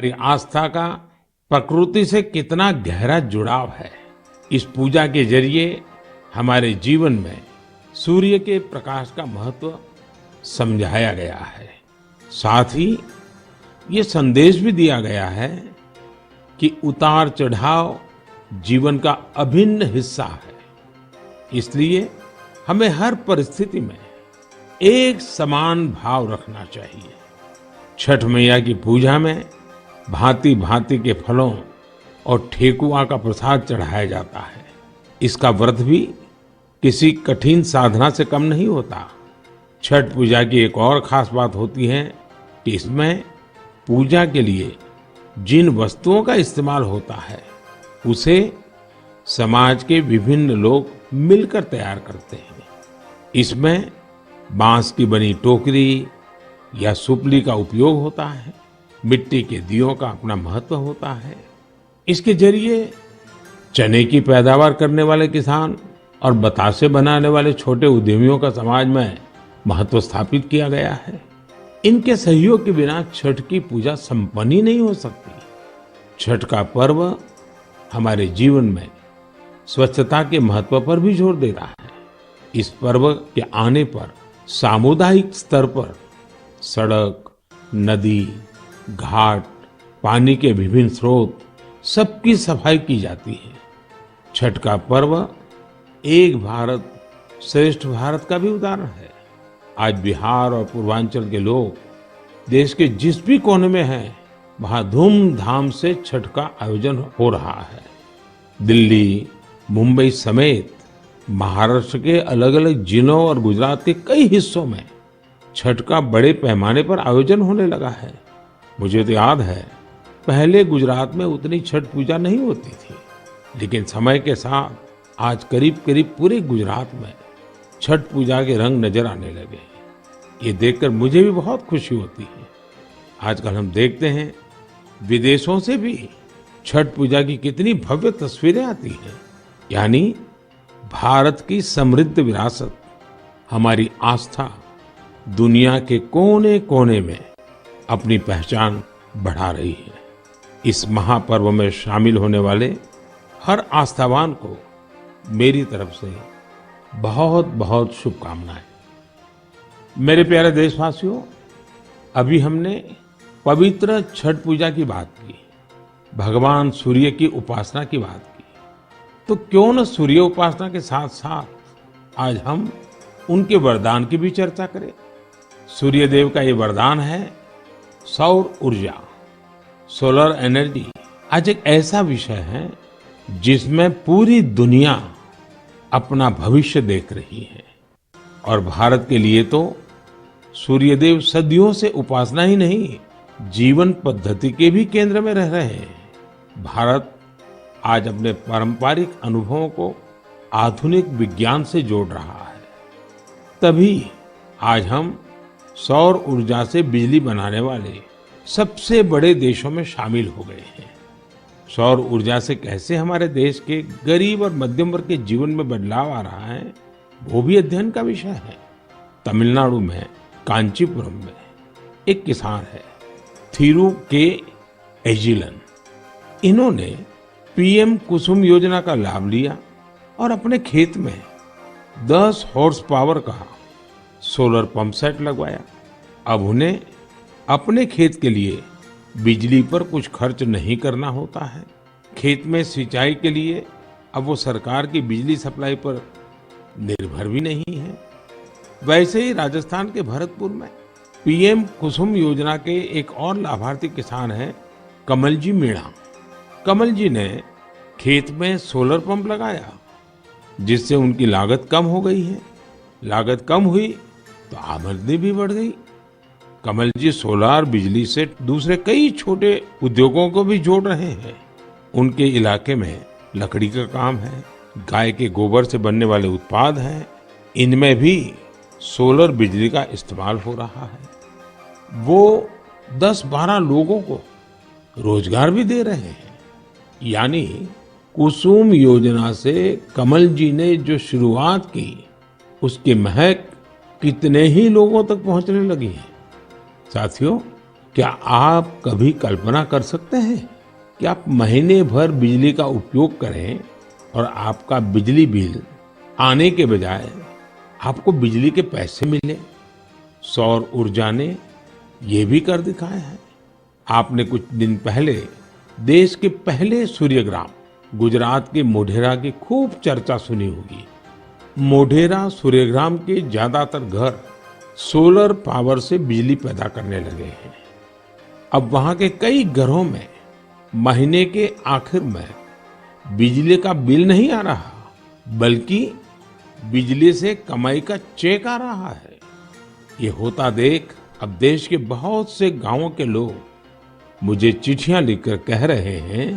हमारी आस्था का प्रकृति से कितना गहरा जुड़ाव है। इस पूजा के जरिए हमारे जीवन में सूर्य के प्रकाश का महत्व समझाया गया है। साथ ही ये संदेश भी दिया गया है कि उतार चढ़ाव जीवन का अभिन्न हिस्सा है। इसलिए हमें हर परिस्थिति में एक समान भाव रखना चाहिए। छठ मैया की पूजा में भांति भांति के फलों और ठेकुआ का प्रसाद चढ़ाया जाता है। इसका व्रत भी किसी कठिन साधना से कम नहीं होता। छठ पूजा की एक और खास बात होती है कि इसमें पूजा के लिए जिन वस्तुओं का इस्तेमाल होता है उसे समाज के विभिन्न लोग मिलकर तैयार करते हैं। इसमें बांस की बनी टोकरी या सुपली का उपयोग होता है। मिट्टी के दियों का अपना महत्व होता है। इसके जरिए चने की पैदावार करने वाले किसान और बतासे बनाने वाले छोटे उद्यमियों का समाज में महत्व स्थापित किया गया है। इनके सहयोग के बिना छठ की पूजा संपन्न ही नहीं हो सकती। छठ का पर्व हमारे जीवन में स्वच्छता के महत्व पर भी जोर देता है। इस पर्व के आने पर सामुदायिक स्तर पर सड़क, नदी, घाट, पानी के विभिन्न स्रोत सबकी सफाई की जाती है। छठ का पर्व एक भारत श्रेष्ठ भारत का भी उदाहरण है। आज बिहार और पूर्वांचल के लोग देश के जिस भी कोने में हैं, वहां धूमधाम से छठ का आयोजन हो रहा है। दिल्ली, मुंबई समेत महाराष्ट्र के अलग अलग जिलों और गुजरात के कई हिस्सों में छठ का बड़े पैमाने पर आयोजन होने लगा है। मुझे तो याद है पहले गुजरात में उतनी छठ पूजा नहीं होती थी, लेकिन समय के साथ आज करीब करीब पूरे गुजरात में छठ पूजा के रंग नजर आने लगे। ये देखकर मुझे भी बहुत खुशी होती है। आजकल हम देखते हैं विदेशों से भी छठ पूजा की कितनी भव्य तस्वीरें आती हैं। यानी भारत की समृद्ध विरासत, हमारी आस्था दुनिया के कोने कोने में अपनी पहचान बढ़ा रही है। इस महापर्व में शामिल होने वाले हर आस्थावान को मेरी तरफ से बहुत बहुत शुभकामनाएं। मेरे प्यारे देशवासियों, अभी हमने पवित्र छठ पूजा की बात की, भगवान सूर्य की उपासना की बात की, तो क्यों न सूर्य उपासना के साथ साथ आज हम उनके वरदान की भी चर्चा करें। सूर्य देव का ये वरदान है सौर ऊर्जा, सोलर एनर्जी। आज एक ऐसा विषय है जिसमें पूरी दुनिया अपना भविष्य देख रही है और भारत के लिए तो सूर्यदेव सदियों से उपासना ही नहीं, जीवन पद्धति के भी केंद्र में रह रहे हैं। भारत आज अपने पारंपरिक अनुभवों को आधुनिक विज्ञान से जोड़ रहा है। तभी आज हम सौर ऊर्जा से बिजली बनाने वाले सबसे बड़े देशों में शामिल हो गए हैं। सौर ऊर्जा से कैसे हमारे देश के गरीब और मध्यम वर्ग के जीवन में बदलाव आ रहा है, वो भी अध्ययन का विषय है। तमिलनाडु में कांचीपुरम में एक किसान है, थिरु के एजिलन। इन्होंने पीएम कुसुम योजना का लाभ लिया और अपने खेत में 10 हॉर्स पावर का सोलर पंप सेट लगवाया। अब उन्हें अपने खेत के लिए बिजली पर कुछ खर्च नहीं करना होता है। खेत में सिंचाई के लिए अब वो सरकार की बिजली सप्लाई पर निर्भर भी नहीं है। वैसे ही राजस्थान के भरतपुर में पीएम कुसुम योजना के एक और लाभार्थी किसान हैं कमल जी मीणा। कमल जी ने खेत में सोलर पंप लगाया, जिससे उनकी लागत कम हो गई है। लागत कम हुई तो आमदनी भी बढ़ गई। कमल जी सोलार बिजली से दूसरे कई छोटे उद्योगों को भी जोड़ रहे हैं। उनके इलाके में लकड़ी का काम है, गाय के गोबर से बनने वाले उत्पाद हैं, इनमें भी सोलर बिजली का इस्तेमाल हो रहा है। वो 10-12 लोगों को रोजगार भी दे रहे हैं। यानी कुसुम योजना से कमल जी ने जो शुरुआत की, उसकी महक कितने ही लोगों तक पहुंचने लगी है। साथियों, क्या आप कभी कल्पना कर सकते हैं कि आप महीने भर बिजली का उपयोग करें और आपका बिजली बिल आने के बजाय आपको बिजली के पैसे मिले? सौर ऊर्जा ने ये भी कर दिखाया है। आपने कुछ दिन पहले देश के पहले सूर्य ग्राम गुजरात के मोढेरा की खूब चर्चा सुनी होगी। मोढेरा सूर्यग्राम के ज्यादातर घर सोलर पावर से बिजली पैदा करने लगे हैं। अब वहां के कई घरों में महीने के आखिर में बिजली का बिल नहीं आ रहा, बल्कि बिजली से कमाई का चेक आ रहा है। ये होता देख अब देश के बहुत से गांवों के लोग मुझे चिट्ठियां लिखकर कह रहे हैं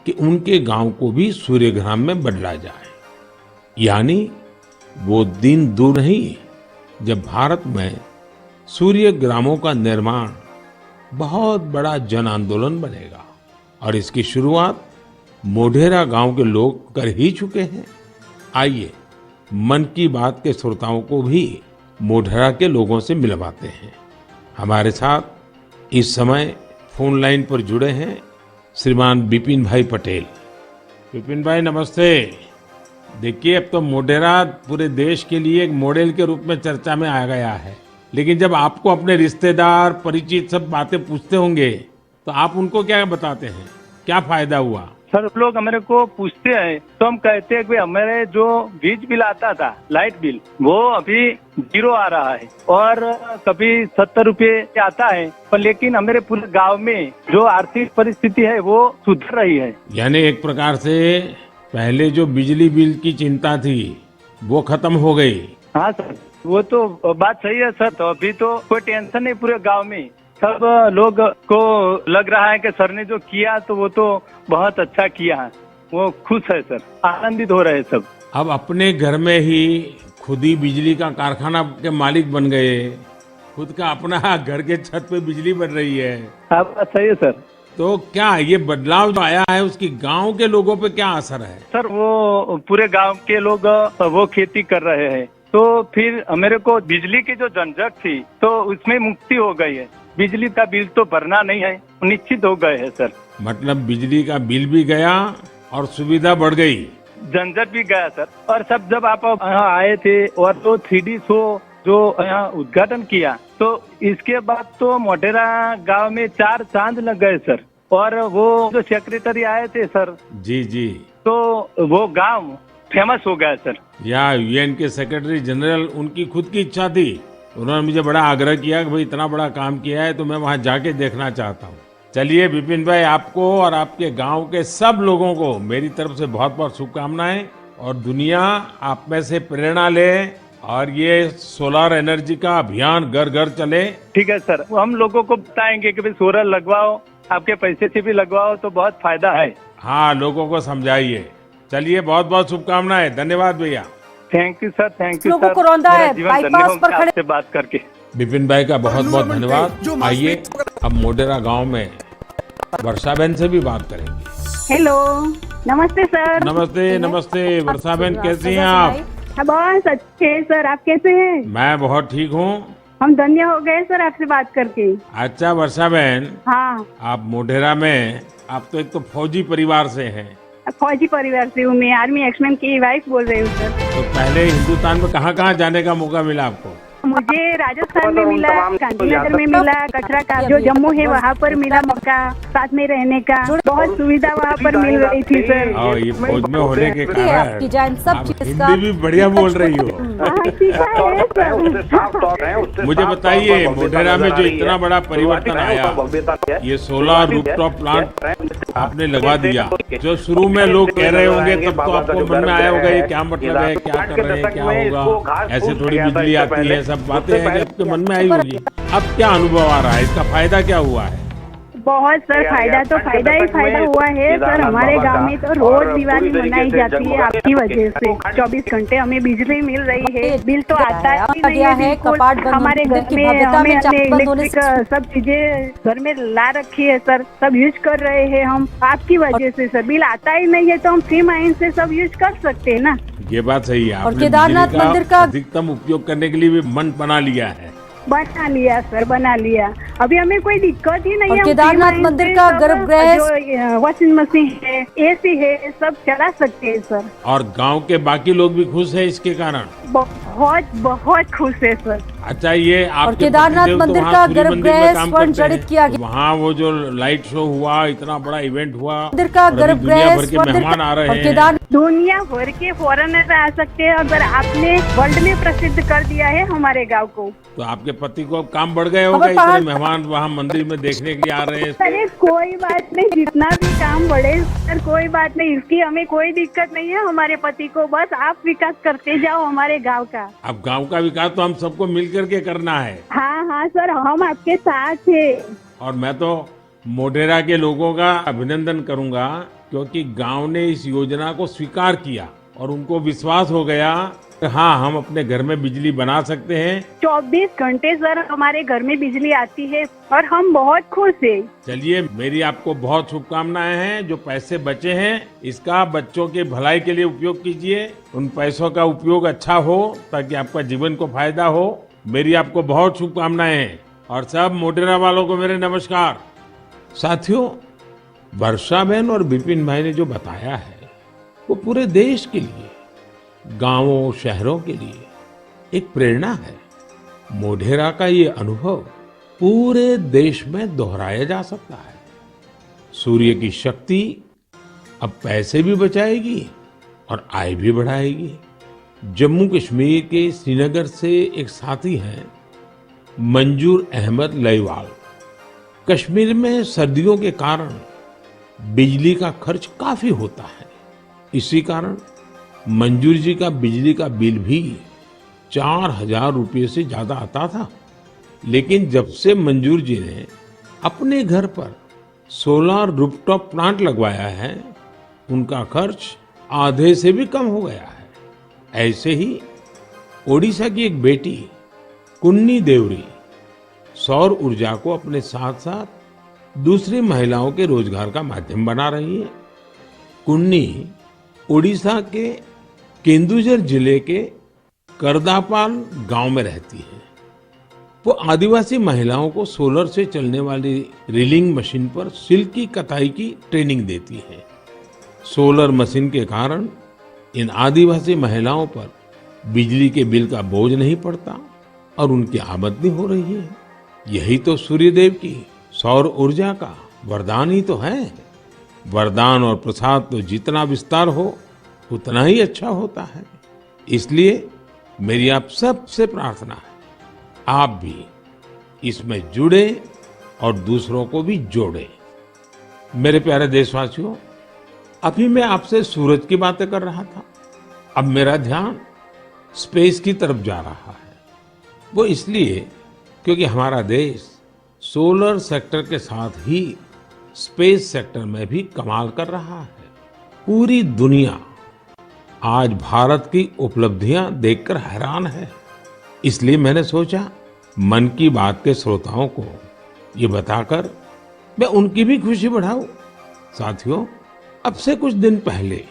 कि उनके गांव को भी सूर्यग्राम में बदला जाए। यानी वो दिन दूर नहीं जब भारत में सूर्य ग्रामों का निर्माण बहुत बड़ा जन आंदोलन बनेगा और इसकी शुरुआत मोढेरा गांव के लोग कर ही चुके हैं। आइए मन की बात के श्रोताओं को भी मोढेरा के लोगों से मिलवाते हैं। हमारे साथ इस समय फोन लाइन पर जुड़े हैं श्रीमान बिपिन भाई पटेल। बिपिन भाई नमस्ते। देखिए, अब तो मोढेरा पूरे देश के लिए एक मॉडल के रूप में चर्चा में आ गया है, लेकिन जब आपको अपने रिश्तेदार परिचित सब बातें पूछते होंगे तो आप उनको क्या बताते हैं? क्या फायदा हुआ? सर, लोग हमारे को पूछते हैं तो हम कहते हैं कि हमारे जो बिजली बिल आता था, लाइट बिल, वो अभी 0 आ रहा है और कभी 70 रुपये आता है, पर लेकिन हमारे पूरे गांव में जो आर्थिक परिस्थिति है वो सुधर रही है। यानी एक प्रकार से पहले जो बिजली बिल की चिंता थी वो खत्म हो गई। हाँ सर, वो तो बात सही है सर। तो अभी तो कोई टेंशन नहीं पूरे गांव में। सब लोग को लग रहा है कि सर ने जो किया तो वो तो बहुत अच्छा किया है। वो खुश है सर, आनंदित हो रहे हैं सब। अब अपने घर में ही खुद ही बिजली का कारखाना के मालिक बन गए, खुद का अपना घर के छत पे बिजली बन रही है। हाँ, बात सही है सर। तो क्या ये बदलाव जो आया है उसकी गांव के लोगों पे क्या असर है? सर, वो पूरे गांव के लोग वो खेती कर रहे हैं, तो फिर मेरे को बिजली की जो झंझट थी तो उसमें मुक्ति हो गई है। बिजली का बिल तो भरना नहीं है, निश्चित हो गए है सर। मतलब बिजली का बिल भी गया और सुविधा बढ़ गई, झंझट भी गया सर। और सब जब आप यहाँ आए थे और तो 3D शो जो यहाँ उद्घाटन किया, तो इसके बाद तो मोढेरा गांव में 4 चांद लग गए सर। और वो जो सेक्रेटरी आए थे सर, जी जी, तो वो गांव फेमस हो गया सर। या यूएन के सेक्रेटरी जनरल, उनकी खुद की इच्छा थी, उन्होंने मुझे बड़ा आग्रह किया कि भाई इतना बड़ा काम किया है तो मैं वहां जाके देखना चाहता हूँ। चलिए बिपिन भाई, आपको और आपके गांव के सब लोगों को मेरी तरफ से बहुत बहुत शुभकामनाएं, और दुनिया आप में से प्रेरणा ले और ये सोलर एनर्जी का अभियान घर घर चले। ठीक है सर, हम लोगों को बताएंगे कि भाई सोलर लगवाओ, आपके पैसे से भी लगवाओ तो बहुत फायदा है। हाँ, लोगों को समझाइए। चलिए, बहुत बहुत शुभकामनाएं। धन्यवाद भैया। Thank you sir, thank you लोगों सर। को रौंदा है बाईपास पर खड़े आपसे बात करके। बिपिन भाई का बहुत बहुत धन्यवाद। आइए अब मोढेरा गांव में वर्षा बहन से भी बात करेंगे। हेलो, नमस्ते सर। नमस्ते नमस्ते वर्षा बहन, कैसी हैं आप? बहुत अच्छे हैं सर, आप कैसे हैं? मैं बहुत ठीक हूँ। हम धन्य हो गए सर आपसे बात करके। अच्छा वर्षा बहन, हाँ, आप मोढेरा में, आप तो एक तो फौजी परिवार से हैं। फौजी परिवार से हूँ मैं, आर्मी एक्समैन की वाइफ बोल रही हूँ सर। तो पहले हिंदुस्तान में कहाँ कहाँ जाने का मौका मिला आपको? मुझे राजस्थान में मिला, गांधीनगर में मिला, कचरा का जो जम्मू है वहाँ पर मिला मौका, साथ में रहने का बहुत सुविधा वहाँ पर मिल रही थी सर। और ये फौज में होने के आपकी जान कारण सब आप चीज का हिंदी भी बढ़िया बोल रही हो। हाँ, सीखा है सर। मुझे बताइए, मोढेरा में जो इतना बड़ा परिवर्तन आया, ये सोलर रूफटॉप प्लांट आपने लगवा दिया, जो शुरू में लोग कह रहे होंगे तब तो आपको मन में आया होगा ये क्या मतलब है, क्या कर रहे हैं, क्या होगा, ऐसे थोड़ी बिजली आती है, सब बातें हैं कि आपके मन में आई होगी। अब क्या अनुभव आ रहा है, इसका फायदा क्या हुआ है? बहुत सर, फायदा तो फायदा ही फायदा हुआ है सर। हमारे गांव में तो रोज दिवाली मनाई जाती है आपकी वजह से। 24 घंटे हमें बिजली मिल रही है, बिल तो आता ही नहीं है बिल्कुल। हमारे घर में हमें इलेक्ट्रिक सब चीजें घर में ला रखी है सर, सब यूज कर रहे हैं हम आपकी वजह से सर। बिल आता ही नहीं है तो हम फ्री माइंड से सब यूज कर सकते हैं ना। ये बात सही है, और आपने केदारनाथ बिजली मंदिर का अधिकतम उपयोग करने के लिए भी मन बना लिया है। बना लिया सर, बना लिया। अभी हमें कोई दिक्कत ही नहीं और है। केदारनाथ हम मंदिर से का सब गर्भगृह जो वॉशिंग मशीन है, एसी है, सब चला सकते हैं सर। और गांव के बाकी लोग भी खुश हैं इसके कारण। बहुत बहुत खुश है सर। अच्छा, ये और आपके केदारनाथ पतिदेव तो मंदिर वहाँ का सूर्य मंदिर में गर्भगृह काम स्वर्ण करते हैं। जड़ित किया गया। वहाँ वो जो लाइट शो हुआ, इतना बड़ा इवेंट हुआ, मंदिर का और अभी गर्भगृह दुनिया भर के स्वर्ण मेहमान आ रहे और हैं। केदार दुनिया भर के फॉरेनर आ सकते हैं। अगर आपने वर्ल्ड में प्रसिद्ध कर दिया है हमारे गांव को। तो आपके पति को अब काम बढ़ गए होगा, इतने मेहमान वहाँ मंदिर में देखने के लिए आ रहे हैं। अरे कोई बात नहीं, जितना भी काम बढ़े सर, कोई बात नहीं, इसकी हमें कोई दिक्कत नहीं है। हमारे पति को बस आप विकास करते जाओ हमारे गांव का। अब गांव का विकास तो हम सबको मिल करके करना है। हाँ हाँ सर, हम आपके साथ हैं। और मैं तो मोढेरा के लोगों का अभिनंदन करूंगा, क्योंकि गांव ने इस योजना को स्वीकार किया और उनको विश्वास हो गया कि हाँ, हम अपने घर में बिजली बना सकते हैं। 24 घंटे सर हमारे घर में बिजली आती है और हम बहुत खुश हैं। चलिए, मेरी आपको बहुत शुभकामनाएं हैं। जो पैसे बचे हैं, इसका बच्चों के भलाई के लिए उपयोग कीजिए। उन पैसों का उपयोग अच्छा हो ताकि आपका जीवन को फायदा हो। मेरी आपको बहुत शुभकामनाएं हैं। और सब मोढेरा वालों को मेरे नमस्कार। साथियों, वर्षा बहन और विपिन भाई ने जो बताया है, वो पूरे देश के लिए, गांवों शहरों के लिए एक प्रेरणा है। मोढेरा का ये अनुभव पूरे देश में दोहराया जा सकता है। सूर्य की शक्ति अब पैसे भी बचाएगी और आय भी बढ़ाएगी। जम्मू कश्मीर के श्रीनगर से एक साथी हैं मंजूर अहमद लईवाल। कश्मीर में सर्दियों के कारण बिजली का खर्च काफी होता है। इसी कारण मंजूर जी का बिजली का बिल भी 4,000 रुपये से ज्यादा आता था। लेकिन जब से मंजूर जी ने अपने घर पर सोलर रूफटॉप प्लांट लगवाया है, उनका खर्च आधे से भी कम हो गया है। ऐसे ही ओडिशा की एक बेटी कुन्नी देवरी सौर ऊर्जा को अपने साथ साथ दूसरी महिलाओं के रोजगार का माध्यम बना रही है। कुन्नी ओडिशा के केंदुझर जिले के करदापाल गांव में रहती है। वो आदिवासी महिलाओं को सोलर से चलने वाली रीलिंग मशीन पर सिल्क की कताई की ट्रेनिंग देती है। सोलर मशीन के कारण इन आदिवासी महिलाओं पर बिजली के बिल का बोझ नहीं पड़ता और उनकी आमदनी हो रही है। यही तो सूर्यदेव की सौर ऊर्जा का वरदान ही तो है। वरदान और प्रसाद तो जितना विस्तार हो उतना ही अच्छा होता है। इसलिए मेरी आप सबसे प्रार्थना है, आप भी इसमें जुड़े और दूसरों को भी जोड़े। मेरे प्यारे देशवासियों, अभी मैं आपसे सूरज की बातें कर रहा था। अब मेरा ध्यान स्पेस की तरफ जा रहा है। वो इसलिए क्योंकि हमारा देश सोलर सेक्टर के साथ ही स्पेस सेक्टर में भी कमाल कर रहा है। पूरी दुनिया आज भारत की उपलब्धियां देखकर हैरान है। इसलिए मैंने सोचा मन की बात के श्रोताओं को ये बताकर मैं उनकी भी खुशी बढ़ाऊं। साथियों, अब से कुछ दिन पहले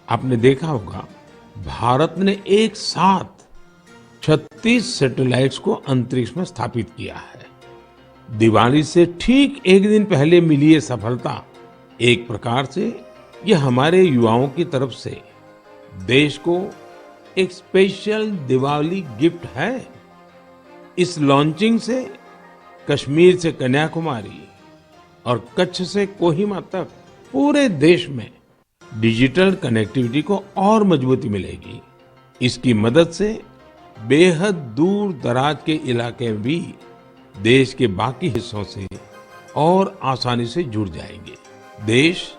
आपने देखा होगा, भारत ने एक साथ 36 सैटेलाइट्स को अंतरिक्ष में स्थापित किया है। दिवाली से ठीक एक दिन पहले मिली ये सफलता एक प्रकार से ये हमारे युवाओं की तरफ से देश को एक स्पेशल दिवाली गिफ्ट है। इस लॉन्चिंग से कश्मीर से कन्याकुमारी और कच्छ से कोहिमा तक पूरे देश में डिजिटल कनेक्टिविटी को और मजबूती मिलेगी। इसकी मदद से बेहद दूर दराज के इलाके भी देश के बाकी हिस्सों से और आसानी से जुड़ जाएंगे। देश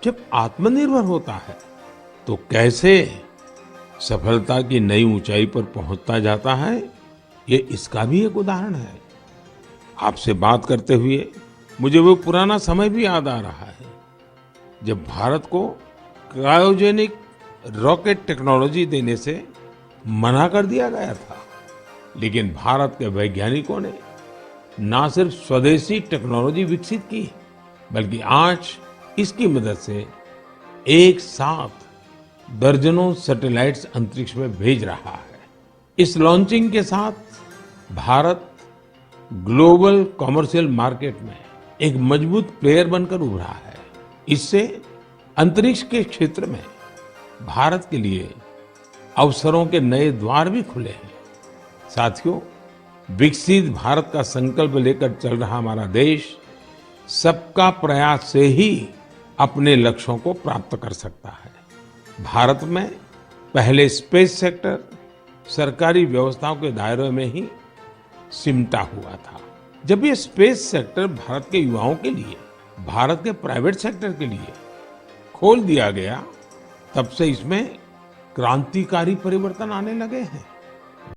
जब आत्मनिर्भर होता है तो कैसे सफलता की नई ऊंचाई पर पहुंचता जाता है, ये इसका भी एक उदाहरण है। आपसे बात करते हुए मुझे वो पुराना समय भी याद आ रहा है जब भारत को क्रायोजेनिक रॉकेट टेक्नोलॉजी देने से मना कर दिया गया था। लेकिन भारत के वैज्ञानिकों ने ना सिर्फ स्वदेशी टेक्नोलॉजी विकसित की, बल्कि आज इसकी मदद से एक साथ दर्जनों सैटेलाइट्स अंतरिक्ष में भेज रहा है। इस लॉन्चिंग के साथ भारत ग्लोबल कमर्शियल मार्केट में एक मजबूत प्लेयर बनकर उभरा है। इससे अंतरिक्ष के क्षेत्र में भारत के लिए अवसरों के नए द्वार भी खुले हैं। साथियों, विकसित भारत का संकल्प लेकर चल रहा हमारा देश सबका प्रयास से ही अपने लक्ष्यों को प्राप्त कर सकता है। भारत में पहले स्पेस सेक्टर सरकारी व्यवस्थाओं के दायरे में ही सिमटा हुआ था। जब ये स्पेस सेक्टर भारत के युवाओं के लिए, भारत के प्राइवेट सेक्टर के लिए खोल दिया गया, तब से इसमें क्रांतिकारी परिवर्तन आने लगे हैं।